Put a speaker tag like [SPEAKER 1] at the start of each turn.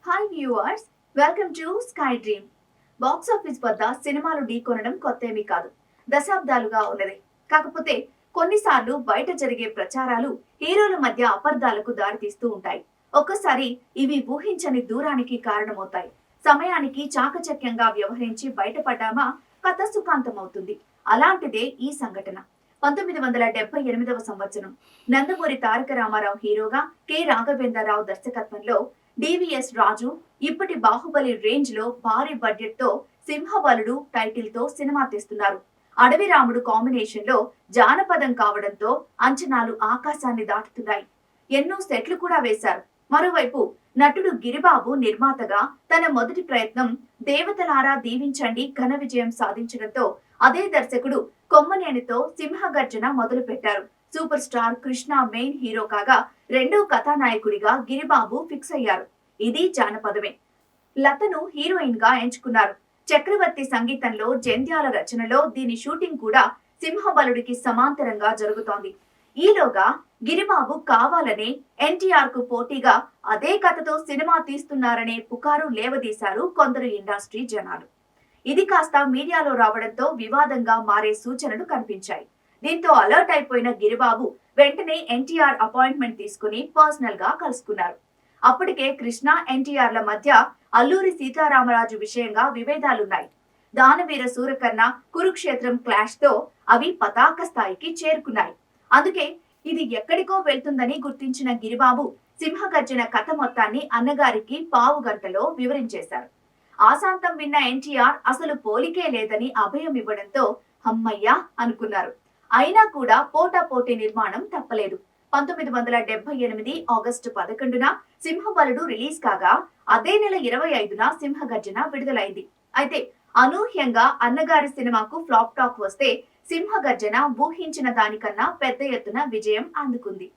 [SPEAKER 1] Hi viewers, welcome to sky dream. Box office వద్ద సినిమాలు ఢీకొనడం కొత్తేమీ కాదు, దశాబ్దాలుగా ఉన్నది. కాకపోతే కొన్నిసార్లు బయట జరిగే ప్రచారాలు హీరోల మధ్య అపార్థాలకు దారితీస్తూ ఉంటాయి. ఒక్కసారి ఇవి ఊహించని దూరానికి కారణమవుతాయి. సమయానికి చాకచక్యంగా వ్యవహరించి బయటపడ్డామా కథ సుఖాంతమవుతుంది. అలాంటిదే ఈ సంఘటన. 1978వ సంవత్సరం నందమూరి తారక రామారావు హీరోగా, కె రాఘవేంద్రరావు దర్శకత్వంలో డివిఎస్ రాజు ఇప్పటి బాహుబలి రేంజ్ లో భారీ బడ్జెట్ తో సింహబలుడు టైటిల్ తో సినిమా తీస్తున్నారు. అడవి రాముడు కాంబినేషన్ లో జానపదం కావడంతో అంచనాలు ఆకాశాన్ని దాటుతున్నాయి. ఎన్నో సెట్లు కూడా వేశారు. మరోవైపు నటుడు గిరిబాబు నిర్మాతగా తన మొదటి ప్రయత్నం దేవతలారా దీవించండి ఘన విజయం సాధించడంతో అదే దర్శకుడు కొమ్మనేనితో సింహగర్జన మొదలు పెట్టారు. Super star Krishna main hero కాగా రెండో కథానాయకుడిగా గిరిబాబు ఫిక్స్ అయ్యారు. ఇది జానపదమే. లతను హీరోయిన్ గా ఎంచుకున్నారు. చక్రవర్తి సంగీతంలో, జంధ్యాల రచనలో దీని షూటింగ్ కూడా సింహబలుడికి సమాంతరంగా జరుగుతోంది. ఈలోగా గిరిబాబు కావాలనే ఎన్టీఆర్ కు పోటీగా అదే కథతో సినిమా తీస్తున్నారనే పుకారు లేవదీశారు కొందరు ఇండస్ట్రీ జనాలు. ఇది కాస్త మీడియాలో రావడంతో వివాదంగా మారే సూచనలు కనిపించాయి. దీంతో అలర్ట్ అయిపోయిన గిరిబాబు వెంటనే ఎన్టీఆర్ అపాయింట్మెంట్ తీసుకుని పర్సనల్ గా కలుసుకున్నారు. అప్పటికే కృష్ణ ఎన్టీఆర్ల మధ్య అల్లూరి సీతారామరాజు విషయంగా విభేదాలున్నాయి. దానవీర సూరకర్ణ కురుక్షేత్రం క్లాష్ తో అవి పతాక స్థాయికి చేరుకున్నాయి. అందుకే ఇది ఎక్కడికో వెళ్తుందని గుర్తించిన గిరిబాబు సింహగర్జన కథ మొత్తాన్ని అన్నగారికి పావు గంటలో వివరించేశారు. ఆశాంతం విన్న ఎన్టీఆర్ అసలు పోలికే లేదని అభయం ఇవ్వడంతో హమ్మయ్యా అనుకున్నారు. అయినా కూడా పోటాపోటీ నిర్మాణం తప్పలేదు. 1978 ఆగస్టు 11న సింహబలుడు రిలీజ్ కాగా అదే నెల 25న సింహగర్జన విడుదలైంది. అయితే అనూహ్యంగా అన్నగారి సినిమాకు ఫ్లాప్ టాక్ వస్తే సింహగర్జన ఊహించిన దానికన్నా పెద్ద ఎత్తున విజయం అందుకుంది.